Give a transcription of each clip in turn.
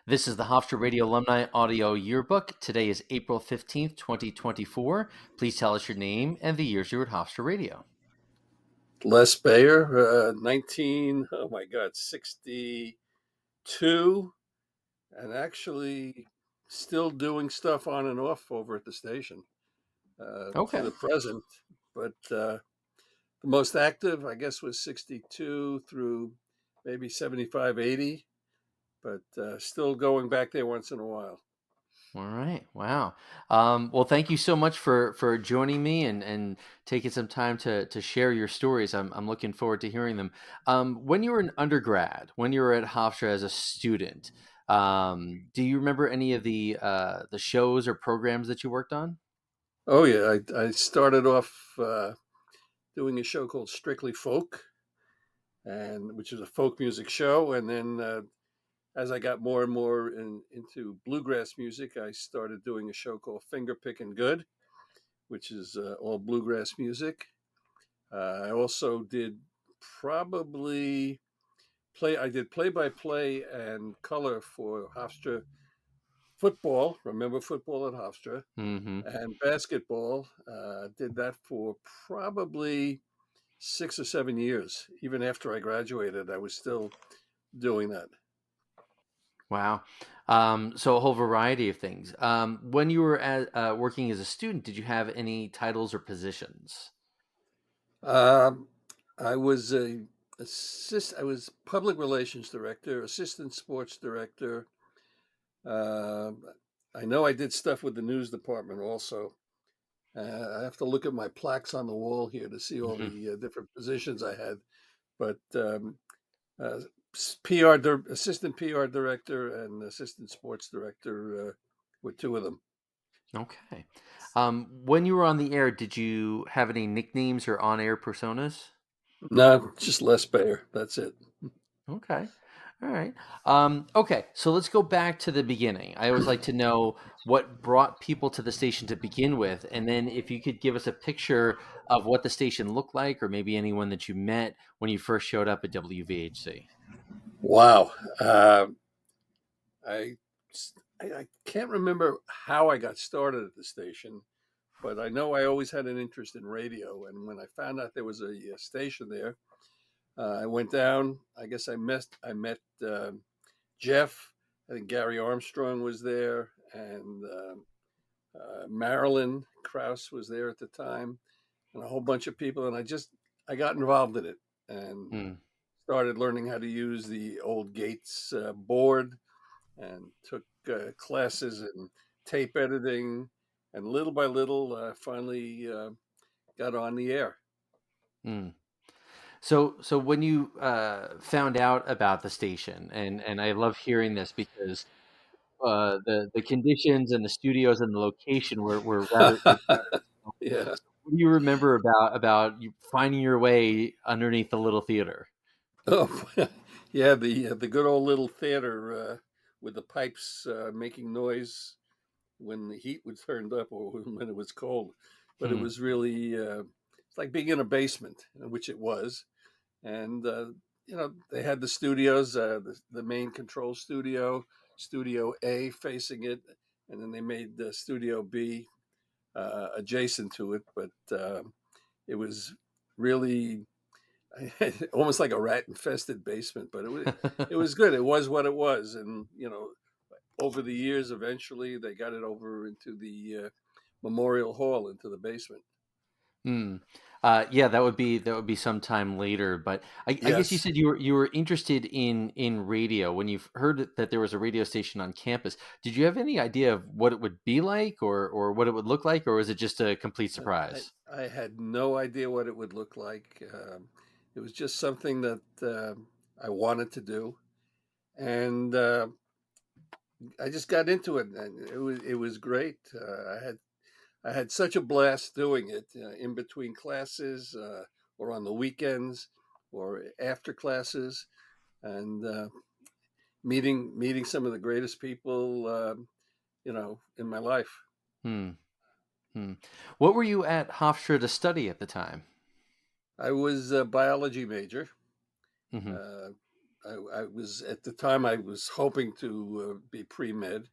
This is the Hofstra Radio Alumni Audio Yearbook. Today is April 15th, 2024. Please tell us your name and the years you were at Hofstra Radio. Les Bayer, 62, and actually still doing stuff on and off over at the station to Okay. the present. But the most active, I guess, was 62 through maybe 75, 80, but still going back there once in a while. All right. Wow. Well, thank you so much for joining me and taking some time to share your stories. I'm looking forward to hearing them. When you were an undergrad, when you were at Hofstra as a student, do you remember any of the shows or programs that you worked on? Oh, yeah. I started off doing a show called Strictly Folk, which is a folk music show. And then as I got more and more into bluegrass music, I started doing a show called Finger Pickin' Good, which is all bluegrass music. I also did probably I did play-by-play and color for Hofstra football. Remember football at Hofstra? Mm-hmm. And basketball. Did that for probably 6 or 7 years. Even after I graduated, I was still doing that. Wow. So a whole variety of things. When you were working as a student, did you have any titles or positions? Um, I was I was public relations director, assistant sports director. Uh, I know I did stuff with the news department also. I have to look at my plaques on the wall here to see all Mhm. the different positions I had. But uh, PR, assistant PR director and assistant sports director were two of them. Okay. When you were on the air, did you have any nicknames or on-air personas? No, just Les Bayer. That's it. Okay. All right. Okay. So let's go back to the beginning. I always like to know what brought people to the station to begin with, and then if you could give us a picture of what the station looked like, or maybe anyone that you met when you first showed up at WVHC. Wow. I, I can't remember how I got started at the station, but I know I always had an interest in radio. And when I found out there was a station there, I went down. I guess I met Jeff. I think Gary Armstrong was there, and Marilyn Krause was there at the time, and a whole bunch of people. And I got involved in it and Hmm. started learning how to use the old Gates board and took classes in tape editing, and little by little, finally got on the air. Hmm. So when you found out about the station, and I love hearing this because the conditions and the studios and the location were rather interesting. Yeah. What do you remember about you finding your way underneath the little theater? Oh, yeah. The good old little theater with the pipes making noise when the heat was turned up or when it was cold. But it Hmm. was really it's like being in a basement, which it was. And they had the studios, the main control studio, Studio A facing it, and then they made the Studio B adjacent to it. But it was really almost like a rat infested basement. But it was good. It was what it was, and over the years, eventually they got it over into the Memorial Hall, into the basement. Hmm. Yeah, that would be sometime later. But I guess you Yes. said you were interested in radio when you heard that there was a radio station on campus. Did you have any idea of what it would be like, or what it would look like, or was it just a complete I, surprise? I had no idea what it would look like. It was just something that I wanted to do, and I just got into it, and it was great. I had such a blast doing it in between classes, or on the weekends, or after classes, and meeting some of the greatest people in my life. Hmm. Hmm. What were you at Hofstra to study at the time? I was a biology major. Hmm. Uh, I was at the time I was hoping to be pre-med,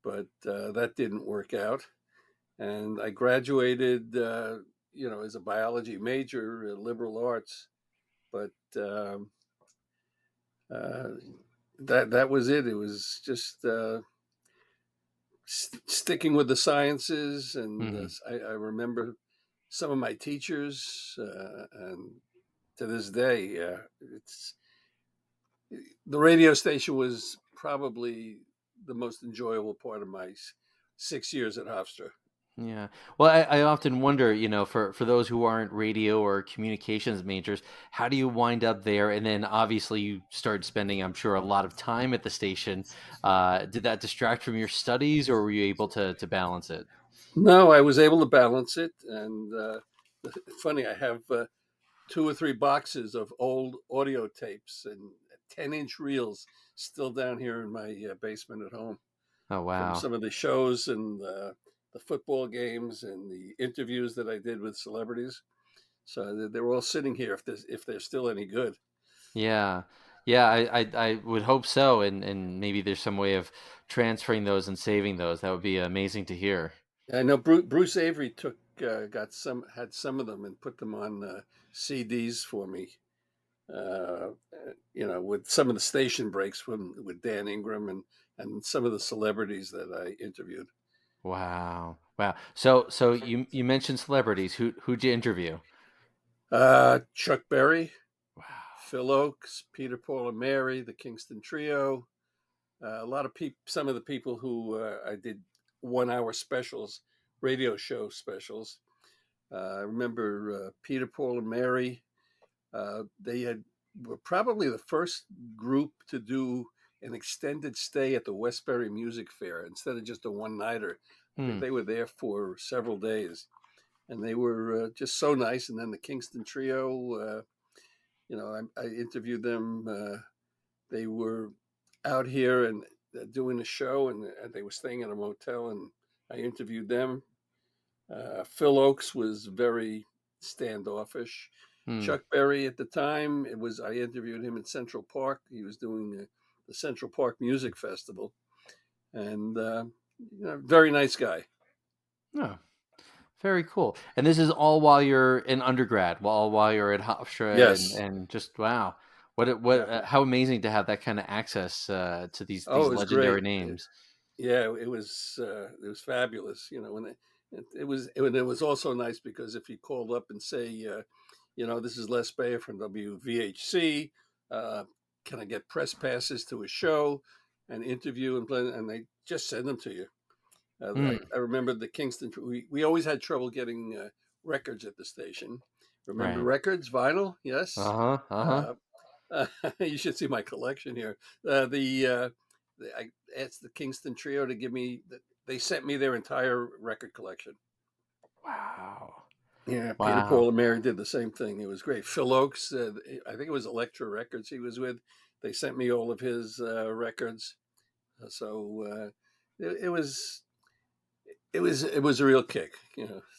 but that didn't work out. And I graduated, as a biology major, liberal arts. But uh, that was it. It was just sticking with the sciences, and Hmm. I remember some of my teachers, and to this day, it's the radio station was probably the most enjoyable part of my 6 years at Hofstra. Yeah. Well, I often wonder, for those who aren't radio or communications majors, how do you wind up there? And then obviously you started spending, I'm sure, a lot of time at the station. Did that distract from your studies, or were you able to balance it? No, I was able to balance it, and funny, I have two or three boxes of old audio tapes and 10-inch reels still down here in my basement at home Oh, from wow. some of the shows and the football games and the interviews that I did with celebrities. So they're all sitting here if they're still any good. Yeah. Yeah, I would hope so. And maybe there's some way of transferring those and saving those. That would be amazing to hear. I know Bruce Avery had some of them and put them on CDs for me. Uh, with some of the station breaks with Dan Ingram and some of the celebrities that I interviewed. Wow. Wow. So you mentioned celebrities. Who'd you interview? Chuck Berry, Wow. Phil Oakes, Peter, Paul, and Mary, the Kingston Trio. A lot of people, some of the people who I did 1 hour specials, radio show specials. I remember Peter, Paul, and Mary. Were probably the first group to do an extended stay at the Westbury Music Fair instead of just a one nighter. I think Hmm. they were there for several days, and they were just so nice. And then the Kingston Trio, I interviewed them. They were out here and doing a show, and they were staying at a motel, and I interviewed them. Phil Oakes was very standoffish. Hmm. Chuck Berry at the time, it was I interviewed him in Central Park. He was doing the Central Park Music Festival, and very nice guy. Oh, very cool. And this is all while you're in undergrad, while you're at Hofstra, and Yes. and just wow, Yeah. how amazing to have that kind of access to Oh, these it was legendary great. names. Yeah, it was fabulous. It was also nice because if you called up and say, this is Les Bayer from WVHC, uh, can I get press passes to a show, and interview and they just send them to you. Hmm. I remember the Kingston. We always had trouble getting records at the station. Remember Right. records, vinyl? Yes. Uh-huh. Uh-huh. Uh, you should see my collection here. I asked the Kingston Trio to give me. They sent me their entire record collection. Wow. Yeah, Peter, Wow. Paul, and Mary did the same thing. It was great. Phil Oakes, I think it was Elektra Records he was with. They sent me all of his records. So it was a real kick.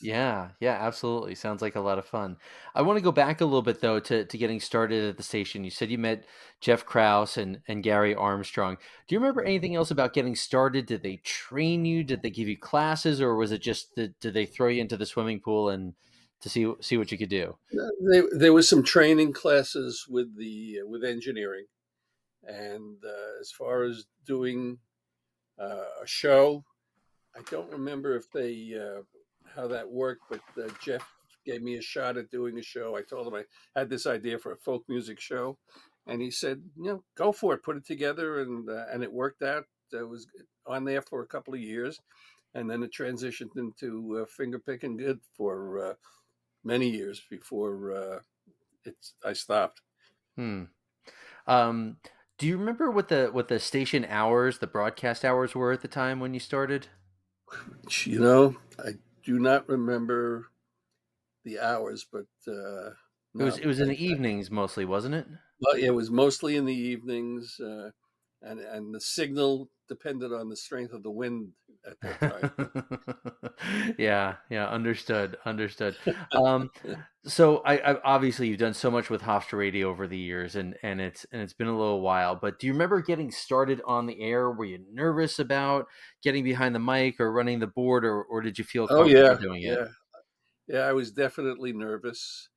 Yeah, yeah, absolutely. Sounds like a lot of fun. I want to go back a little bit though to getting started at the station. You said you met Jeff Krause and Gary Armstrong. Do you remember anything else about getting started? Did they train you? Did they give you classes, or was it just did they throw you into the swimming pool and to see what you could do? There was some training classes with engineering, and as far as doing a show, I don't remember if they how that worked, but Jeff gave me a shot at doing a show. I told him I had this idea for a folk music show, and he said, go for it, put it together, and it worked out. It was on there for a couple of years, and then it transitioned into finger picking good for many years before I stopped. Hmm. Um, do you remember what the station hours, the broadcast hours were at the time when you started? I do not remember the hours, but It no, was in the evenings mostly, wasn't it? well, it was mostly in the evenings, and the signal depended on the strength of the wind at that time. Yeah, yeah, understood, understood. Um, so I obviously you've done so much with Hofstra Radio over the years, and it's been a little while. But do you remember getting started on the air? Were you nervous about getting behind the mic or running the board, or did you feel Oh comfortable yeah, doing it? yeah, yeah. I was definitely nervous,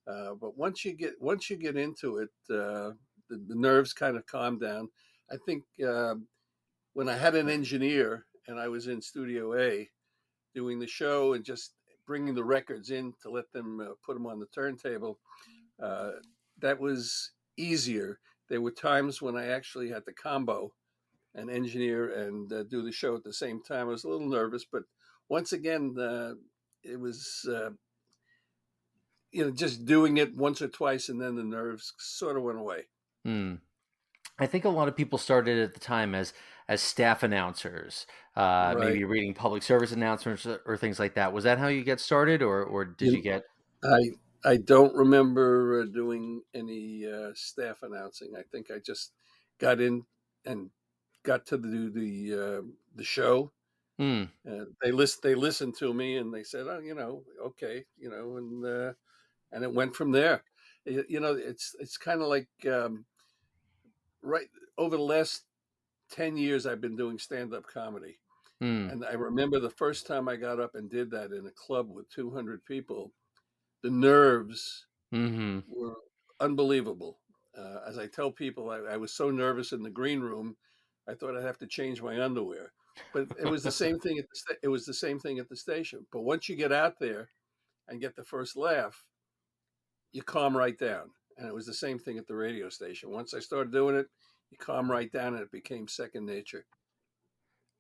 but once you get into it, the nerves kind of calm down. I think when I had an engineer and I was in Studio A doing the show and just bringing the records in to let them put them on the turntable, uh, that was easier. There were times when I actually had to combo an engineer and do the show at the same time. I was a little nervous, but once again, it was just doing it once or twice, and then the nerves sort of went away. Hmm. I think a lot of people started at the time as staff announcers, Right. maybe reading public service announcements or things like that. Was that how you get started, or did you You, get? I I don't remember doing any staff announcing. I think I just got in and got to do the show. Hmm. They listened to me and they said, "Oh, okay, and it went from there." It's kind of like right over the last 10 years, I've been doing stand up comedy, Hmm. and I remember the first time I got up and did that in a club with 200 people. The nerves Hmm. were unbelievable. As I tell people, I was so nervous in the green room, I thought I'd have to change my underwear. But it was the same thing it was the same thing at the station. But once you get out there and get the first laugh, you calm right down. And it was the same thing at the radio station. Once I started doing it, you calm right down, and it became second nature.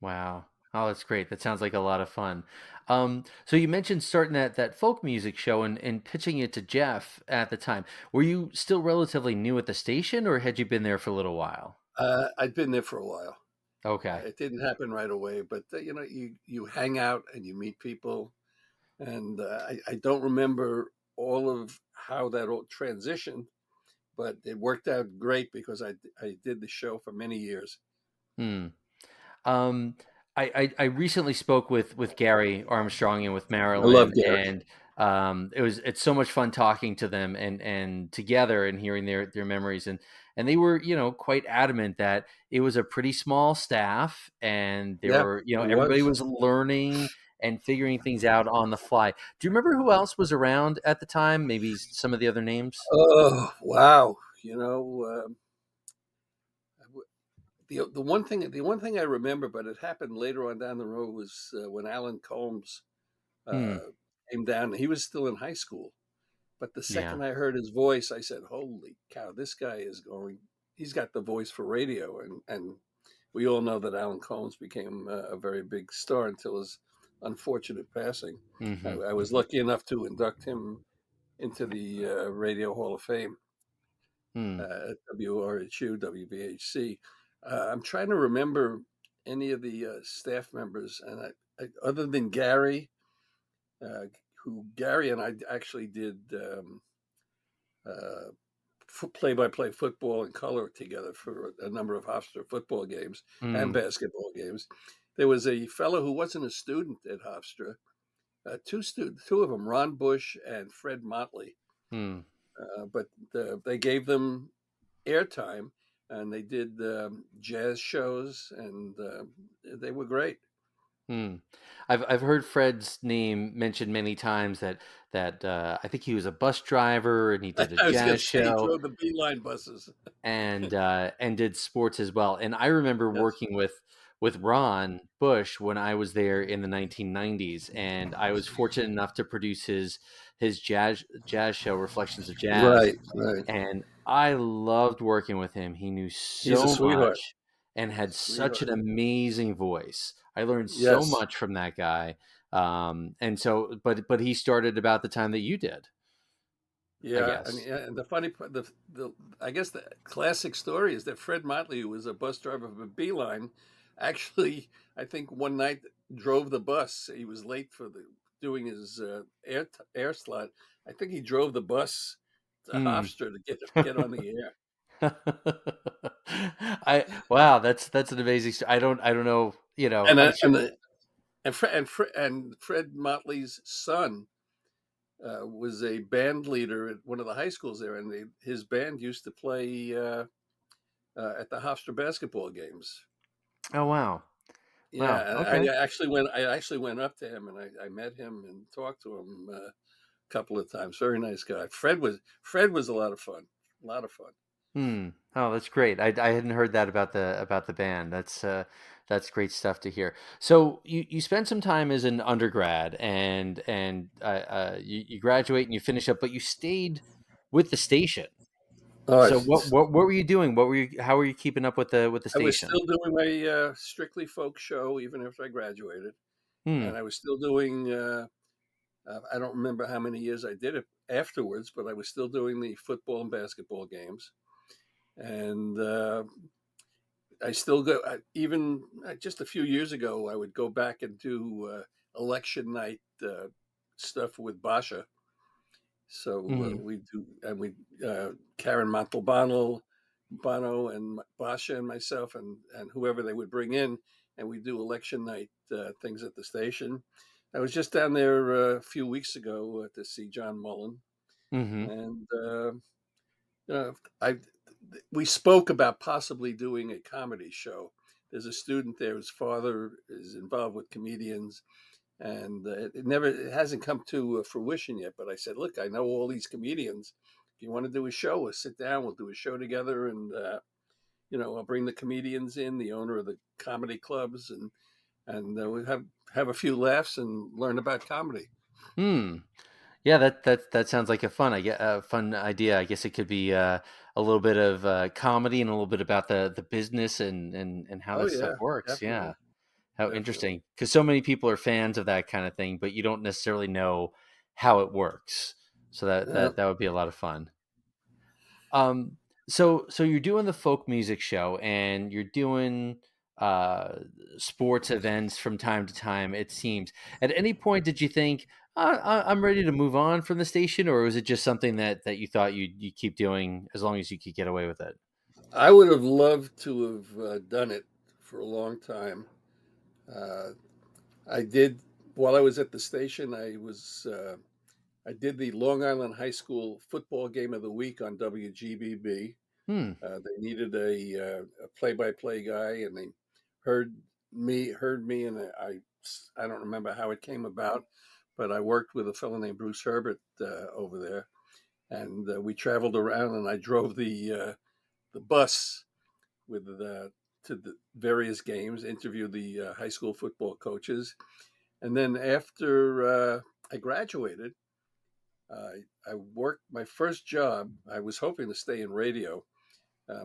Wow. Oh, that's great. That sounds like a lot of fun. So you mentioned starting that folk music show and pitching it to Jeff at the time. Were you still relatively new at the station, or had you been there for a little while? I'd been there for a while. Okay. It didn't happen right away, but you hang out and you meet people, and I don't remember all of how that all transitioned, but it worked out great because I did the show for many years. Hmm. Um, I recently spoke with Gary Armstrong and with I love Marilyn, Gary. and it's so much fun talking to them and together and hearing their memories, and they were quite adamant that it was a pretty small staff, and there Yeah, were it everybody was. was learning and figuring things out on the fly. Do you remember who else was around at the time? Maybe some of the other names. Oh wow! The one thing I remember, but it happened later on down the road, was when Alan Combs Hmm. uh, came down. He was still in high school. But the Yeah. second I heard his voice, I said, "Holy cow! This guy is going. He's got the voice for radio." And we all know that Alan Collins became a very big star until his unfortunate passing. Hmm. I was lucky enough to induct him into the Radio Hall of Fame Hmm. at WRHU, WVHC. I'm trying to remember any of the staff members, and other than Gary, uh, who Gary and I actually did. Uh, Play-by-play football and color together for a number of Hofstra football games and Hmm. basketball games. There was a fellow who wasn't a student at Hofstra, two of them, Ron Bush and Fred Motley. Hmm. But they gave them airtime, and they did jazz shows, and they were great. Hmm. I've heard Fred's name mentioned many times that I think he was a bus driver and he did a I was going jazz to say he show drove the Beeline buses. and did sports as well. And I remember Yes, working with Ron Bush when I was there in the 1990s, and I was fortunate enough to produce his jazz show, Reflections of Jazz, right, right. and I loved working with him. He knew He's a so sweetheart. much and had such Sweetheart. an amazing voice. I learned so Yes. much from that guy. And so, but he started about the time that you did, I Yeah, guess. and the funny part, the I guess the classic story is that Fred Motley, who was a bus driver for Beeline, actually, I think one night drove the bus. He was late for the doing his air slot. I think he drove the bus to Hmm. Hofstra to get on the air. I wow, that's an amazing. I don't know. And I'm I, and sure. and Fred Motley's son was a band leader at one of the high schools there, and his band used to play at the Hofstra basketball games. Oh, wow. Wow. Yeah, Okay. I actually went up to him and I met him and talked to him a couple of times. Very nice guy. Fred was a lot of fun. A lot of fun. Hmm. Oh, that's great. I hadn't heard that about the band. That's great stuff to hear. So you spent some time as an undergrad, and you graduate and you finish up, but you stayed with the station. Oh, So what were you doing? What were you How were you keeping up with the I was station? still doing my strictly folk show even after I graduated, Hmm. and I was still doing. I don't remember how many years I did it afterwards, but I was still doing the football and basketball games, and I still go. Even just a few years ago, I would go back and do election night stuff with Basha. So Hmm. we do, and Karen Montalbano, Bono, and Basha, and myself, and whoever they would bring in, and we do election night things at the station. I was just down there a few weeks ago to see John Mullen, Hmm. and I we spoke about possibly doing a comedy show. There's a student there whose father is involved with comedians, and it hasn't come to fruition yet. But I said, look, I know all these comedians. If you want to do a show, we'll sit down, we'll do a show together, and I'll bring the comedians in, the owner of the comedy clubs, and we have a few laughs and learn about comedy. Hmm. Yeah, that sounds like a fun idea. I guess it could be a little bit of comedy and a little bit about the business and how Oh that stuff yeah, works. Yeah, definitely, how definitely. interesting. Because so many people are fans of that kind of thing, but you don't necessarily know how it works. So Yeah. that would be a lot of fun. Um, so you're doing the folk music show and you're doing uh sports events from time to time, it seems. At any point did you think, I'm ready to move on from the station, or was it just something that you thought you keep doing as long as you could get away with it? I would have loved to have done it for a long time. Uh, I did while I was at the station. I did the Long Island High School football game of the week on WGBB. Hmm. They needed a play-by-play guy, and they heard me, and I don't remember how it came about, but I worked with a fellow named Bruce Herbert over there, and we traveled around, and I drove the bus with to the various games, interviewed the high school football coaches, and then after I graduated, I worked my first job. I was hoping to stay in radio.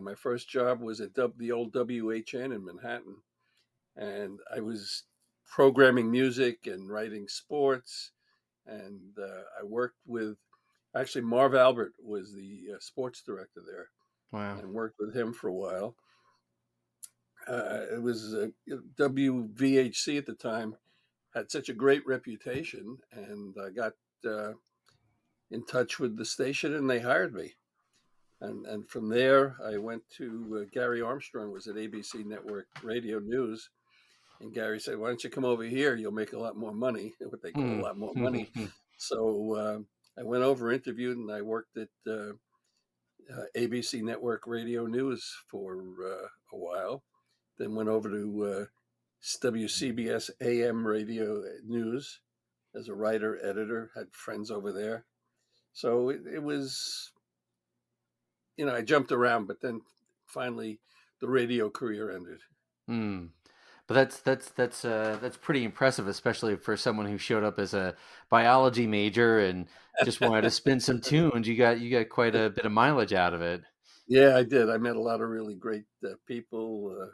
My first job was at the old WHN in Manhattan, and I was programming music and writing sports. And I worked with actually Marv Albert was the sports director there, Wow. and worked with him for a while. It was WVHC at the time had such a great reputation, and I got uh, in touch with the station, and they hired me. And from there, I went to Gary Armstrong was at ABC Network Radio News, and Gary said, "Why don't you come over here? You'll make a lot more money, what they call Hmm. a lot more money." So I went over, interviewed, and I worked at ABC Network Radio News for a while. Then went over to WCBS AM Radio News as a writer editor. Had friends over there, so it was I jumped around, but then finally the radio career ended. Hmm. But that's pretty impressive, especially for someone who showed up as a biology major and just wanted to spin some tunes. You got quite a bit of mileage out of it. Yeah, I did. I met a lot of really great people.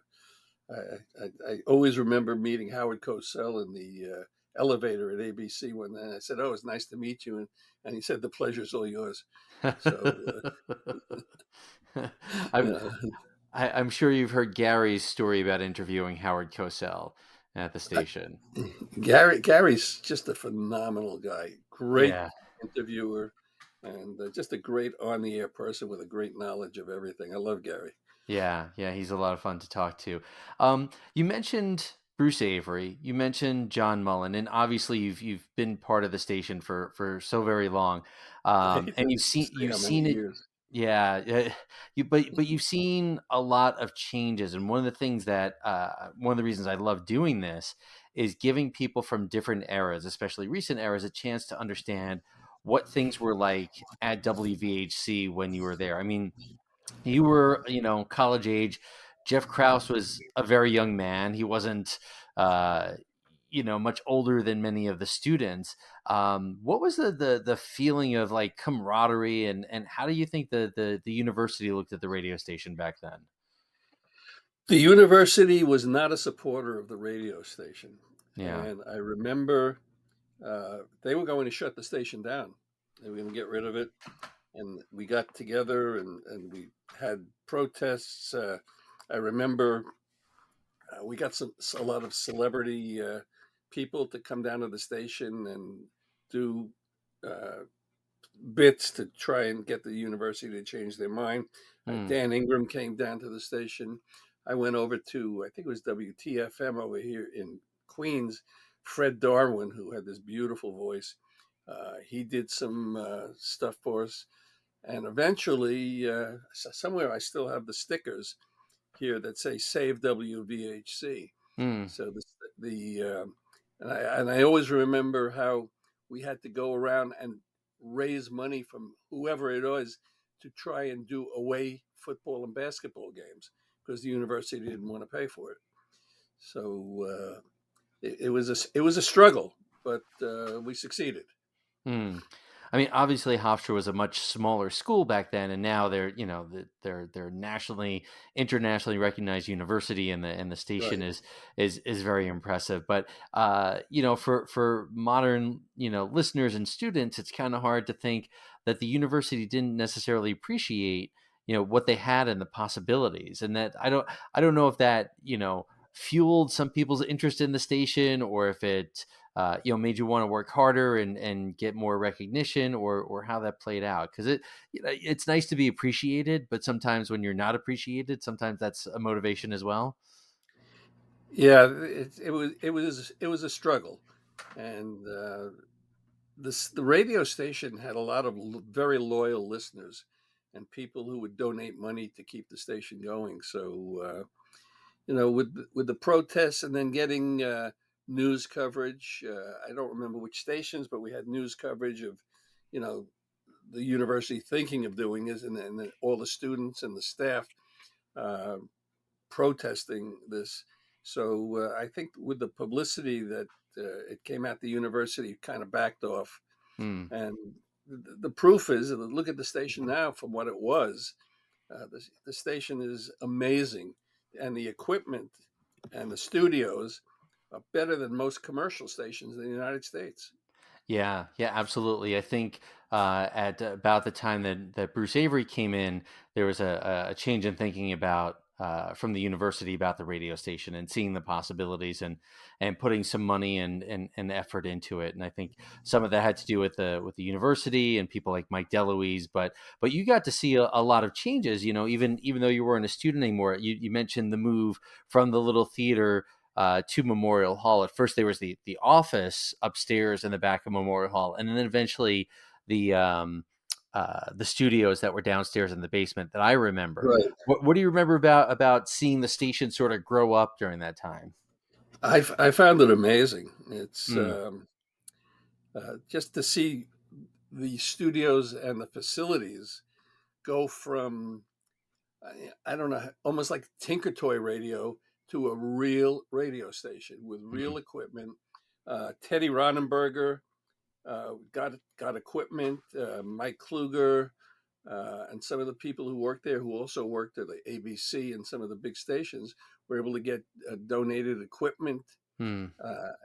I always remember meeting Howard Cosell in the elevator at ABC one day. I said, "Oh, it's nice to meet you," and he said, "The pleasure's all yours." So, I'm uh, I'm sure you've heard Gary's story about interviewing Howard Cosell at the I, station. Gary's just a phenomenal guy. Great Yeah. interviewer, and just a great on the air person with a great knowledge of everything. I love Gary. Yeah, he's a lot of fun to talk to. You mentioned Bruce Avery, you mentioned John Mullen, and obviously you've been part of the station for so very long, I hate and to say you've how many seen it. years. Yeah, but you've seen a lot of changes, and one of the things that one of the reasons I love doing this is giving people from different eras, especially recent eras, a chance to understand what things were like at WVHC when you were there. I mean, you were, college age. Jeff Krause was a very young man. He wasn't, uh, much older than many of the students. What was the feeling of like camaraderie, and how do you think the university looked at the radio station back then? The university was not a supporter of the radio station, Yeah. and I remember they were going to shut the station down. They were going to get rid of it, and we got together and we had protests. I remember we got a lot of celebrity people to come down to the station and do uh, bits to try and get the university to change their mind. Hmm. Dan Ingram came down to the station. I went over to, I think it was WTFM over here in Queens. Fred Darwin, who had this beautiful voice, he did some stuff for us. And eventually, somewhere I still have the stickers here that say "Save WVHC." Hmm. So the and I always remember how we had to go around and raise money from whoever it was to try and do away football and basketball games because the university didn't want to pay for it. So it was a struggle, but we succeeded. Hmm. I mean, obviously, Hofstra was a much smaller school back then, and now they're, they're nationally, internationally recognized university, and the station Right. is very impressive. But for modern, listeners and students, it's kind of hard to think that the university didn't necessarily appreciate, what they had and the possibilities, and that I don't know if that fueled some people's interest in the station, or if it made you want to work harder and get more recognition, or how that played out. Because it's nice to be appreciated, but sometimes when you're not appreciated, sometimes that's a motivation as well. Yeah, it was a struggle, and the radio station had a lot of very loyal listeners and people who would donate money to keep the station going. So with the protests and then getting news coverage, I don't remember which stations, but we had news coverage of you know the university thinking of doing this, and then all the students and the staff uh, protesting this. So I think with the publicity that it came out, the university kind of backed off. Hmm. And the proof is, look at the station now from what it was. The station is amazing, and the equipment and the studios are better than most commercial stations in the United States. Yeah, yeah, absolutely. I think at about the time that Bruce Avery came in, there was a change in thinking about from the university about the radio station, and seeing the possibilities, and putting some money and effort into it. And I think some of that had to do with the university and people like Mike DeLuise. But you got to see a lot of changes. Even though you weren't a student anymore, you mentioned the move from the little theater to Memorial Hall. At first, there was the office upstairs in the back of Memorial Hall, and then eventually the studios that were downstairs in the basement that I remember. Right. What do you remember about seeing the station sort of grow up during that time? I found it amazing. It's Mm, just to see the studios and the facilities go from I don't know, almost like Tinker Toy radio to a real radio station with mm, real equipment. Teddy Ronenberger got equipment. Mike Kluger and some of the people who worked there, who also worked at the ABC and some of the big stations, were able to get donated equipment. mm.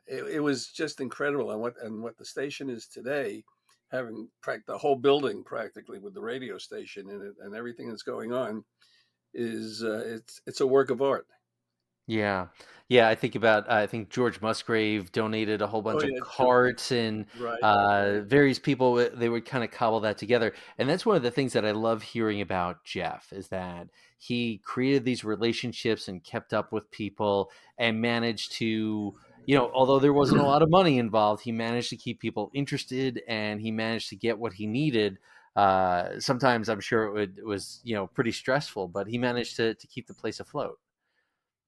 It was just incredible, and what the station is today, having the whole building practically with the radio station in it and everything that's going on is it's a work of art. Yeah. Yeah, I think George Musgrave donated a whole Oh bunch of yeah, carts and right, right. various people, they would kind of cobble that together. And that's one of the things that I love hearing about Jeff is that he created these relationships and kept up with people and managed to, although there wasn't a lot of money involved, he managed to keep people interested and he managed to get what he needed. Sometimes I'm sure it was, pretty stressful, but he managed to keep the place afloat.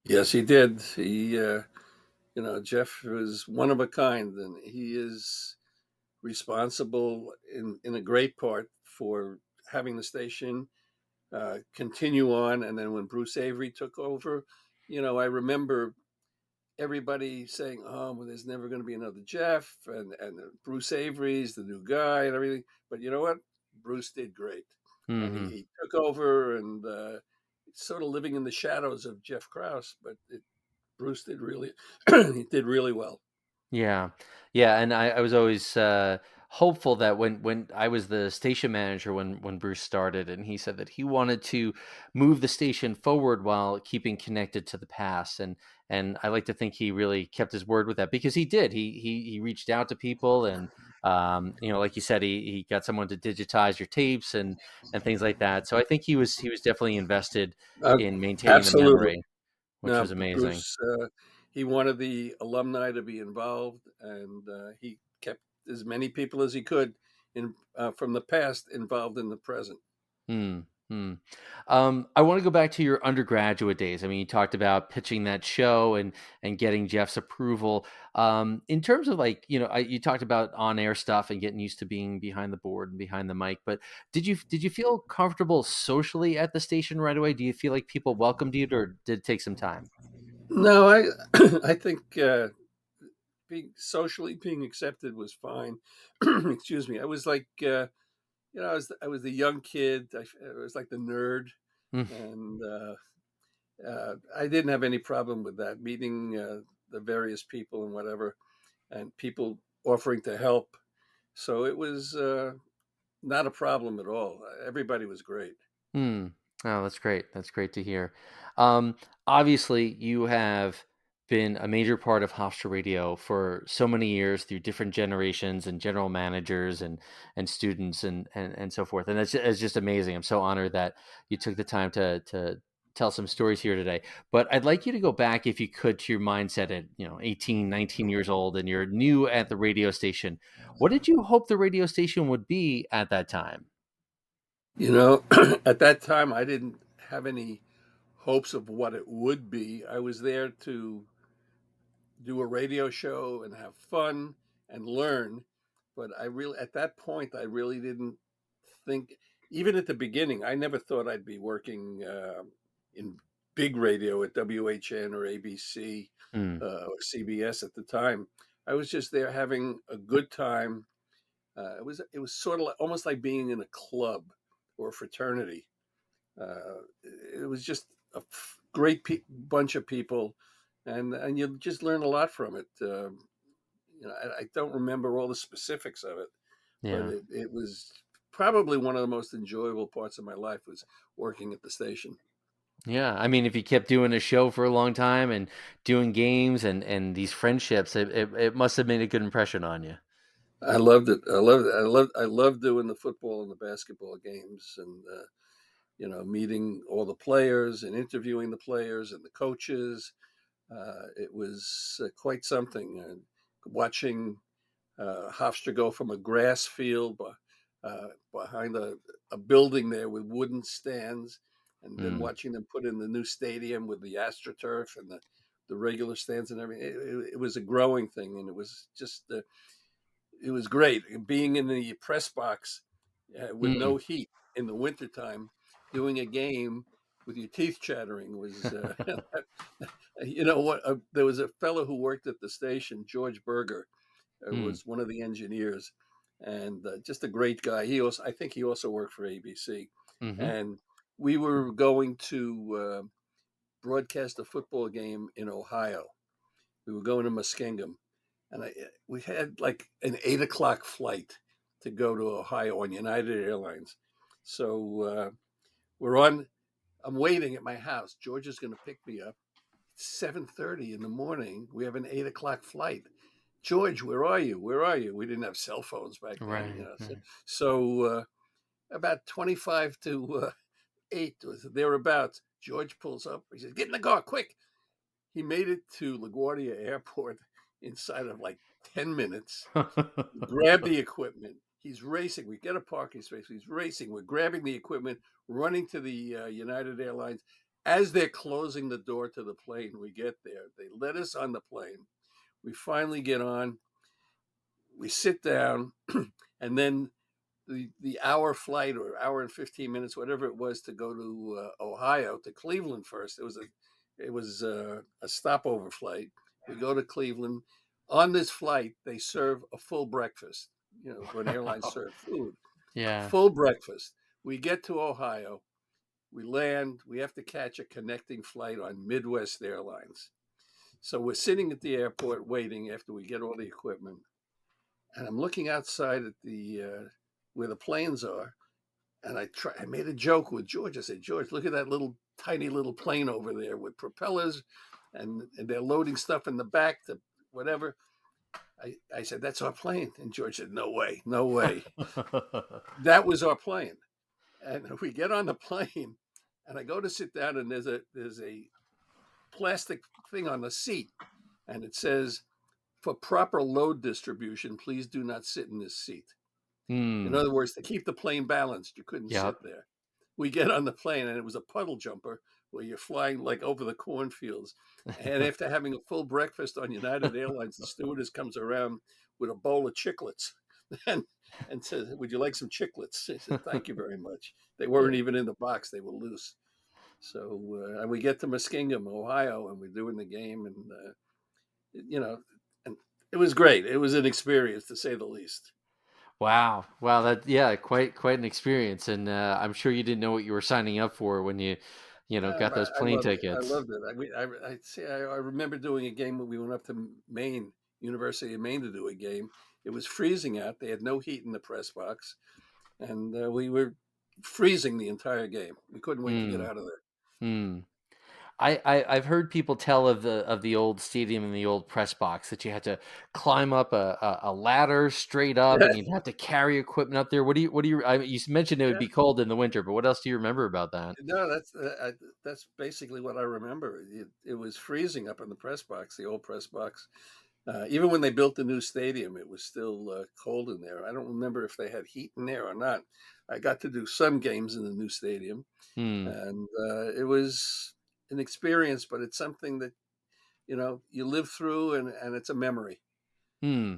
Yes, he did. Jeff was one of a kind, and he is responsible in a great part for having the station continue on. And then when Bruce Avery took over, I remember everybody saying, "Oh, well, there's never going to be another Jeff," and Bruce Avery's the new guy and everything. But you know what? Bruce did great, and he, Hmm. he took over and sort of living in the shadows of Jeff Krause. But Bruce did really, he did really well. Yeah, yeah, and I was always hopeful that when I was the station manager when Bruce started, and he said that he wanted to move the station forward while keeping connected to the past, and I like to think he really kept his word with that because he did. He reached out to people, and like you said, he got someone to digitize your tapes and things like that. So I think he was definitely invested Uh, in maintaining the Absolutely. memory, which Now, was amazing. Bruce, he wanted the alumni to be involved, and he kept as many people as he could from the past involved in the present. Hmm. Hmm. I want to go back to your undergraduate days. I mean, you talked about pitching that show and getting Jeff's approval. In terms of like, you talked about on air stuff and getting used to being behind the board and behind the mic. But did you feel comfortable socially at the station right away? Do you feel like people welcomed you, or did it take some time? No, I I think being socially being accepted was fine. Excuse me. I was like I was the young kid. I was like the nerd, Mm, and I didn't have any problem with that. Meeting the various people and whatever, and people offering to help. So it was not a problem at all. Everybody was great. hmm. Oh, that's great. That's great to hear. Um, Obviously, you have been a major part of Hofstra Radio for so many years through different generations and general managers and students and so forth. And it's just amazing. I'm so honored that you took the time to tell some stories here today. But I'd like you to go back, if you could, to your mindset at 18, 19 years old, and you're new at the radio station. What did you hope the radio station would be at that time? At that time, I didn't have any hopes of what it would be. I was there to do a radio show and have fun and learn. But at that point, I really didn't think, even at the beginning, I never thought I'd be working in big radio at WHN or ABC Hmm. or CBS at the time. I was just there having a good time. It was sort of almost like being in a club or a fraternity. It was just a great bunch of people, and you just learn a lot from it. I don't remember all the specifics of it, but Yeah. it was probably one of the most enjoyable parts of my life was working at the station. Yeah, I mean, if you kept doing a show for a long time and doing games and these friendships, it must have made a good impression on you. I loved it. I loved doing the football and the basketball games, and meeting all the players and interviewing the players and the coaches. It was quite something. Watching Hofstra go from a grass field behind a building there with wooden stands, and then Mm, watching them put in the new stadium with the AstroTurf and the regular stands and everything. It was a growing thing, and it was great. Being in the press box with mm. no heat in the wintertime, doing a game with your teeth chattering was, what? There was a fellow who worked at the station, George Berger, Mm, was one of the engineers, and just a great guy. I think he also worked for ABC, hmm. and we were going to broadcast a football game in Ohio. We were going to Muskingum, and we had like an 8 o'clock flight to go to Ohio on United Airlines. So we're on. I'm waiting at my house. George is going to pick me up. 7:30 in the morning. We have an 8 o'clock flight. George, where are you? Where are you? We didn't have cell phones back then, Right. So, Right. about 25 to 8 was thereabouts. George pulls up. He says, "Get in the car, quick!" He made it to LaGuardia Airport inside of like 10 minutes. Grab the equipment. He's racing. We get a parking space. He's racing. We're grabbing the equipment, running to the United Airlines. As they're closing the door to the plane, we get there. They let us on the plane. We finally get on. We sit down, and then the hour flight or hour and 15 minutes, whatever it was, to go to Ohio, to Cleveland first. It was a stopover flight. We go to Cleveland. On this flight, they serve a full breakfast. When airlines serve food, Yeah. full breakfast. We get to Ohio. We land. We have to catch a connecting flight on Midwest Airlines. So we're sitting at the airport waiting after we get all the equipment, and I'm looking outside at the where the planes are, and I made a joke with George. I said, "George, look at that little tiny little plane over there with propellers, and they're loading stuff in the back to whatever." I said, "That's our plane," and George said, "No way, no way." That was our plane, and we get on the plane, and I go to sit down, and there's a plastic thing on the seat, and it says, "For proper load distribution, please do not sit in this seat." In Hmm. other words, to keep the plane balanced, you couldn't Yep. sit there. We get on the plane, and it was a puddle jumper where you're flying like over the cornfields. And after having a full breakfast on United Airlines, the stewardess comes around with a bowl of chiclets and and says, "Would you like some chiclets?" I said, "Thank you very much." They weren't even in the box; they were loose. So, and we get to Muskingum, Ohio, and we're doing the game, and you know, and it was great. It was an experience, to say the least. Wow. Wow. That, yeah, quite an experience. And I'm sure you didn't know what you were signing up for when you got those I plane loved it. I tickets. loved it. I see. I remember doing a game when we went up to Maine, University of Maine, to do a game. It was freezing out. They had no heat in the press box, and we were freezing the entire game. We couldn't wait to get Hmm. out of there. Hmm. I've heard people tell of the old stadium and the old press box that you had to climb up a ladder straight up, and you'd have to carry equipment up there. What do you? You mentioned it would Yeah. be cold in the winter, but what else do you remember about that? No, that's basically what I remember. It was freezing up in the press box, the old press box. Even when they built the new stadium, it was still cold in there. I don't remember if they had heat in there or not. I got to do some games in the new stadium, Hmm. and it was an experience, but it's something that you live through, and it's a memory. Hmm.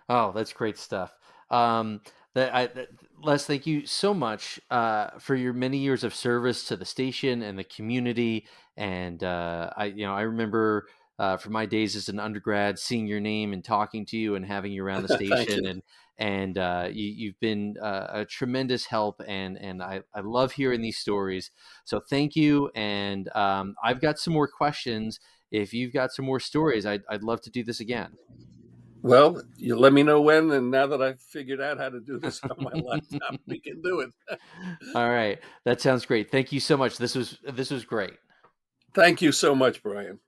Oh, that's great stuff. Um, Les, thank you so much for your many years of service to the station and the community. And I remember from my days as an undergrad, seeing your name and talking to you and having you around the Thank station. you. And you've been a tremendous help. And I love hearing these stories. So thank you. And I've got some more questions. If you've got some more stories, I'd love to do this again. Well, you let me know when, and now that I've figured out how to do this on my laptop, we can do it. All right. That sounds great. Thank you so much. This was great. Thank you so much, Brian.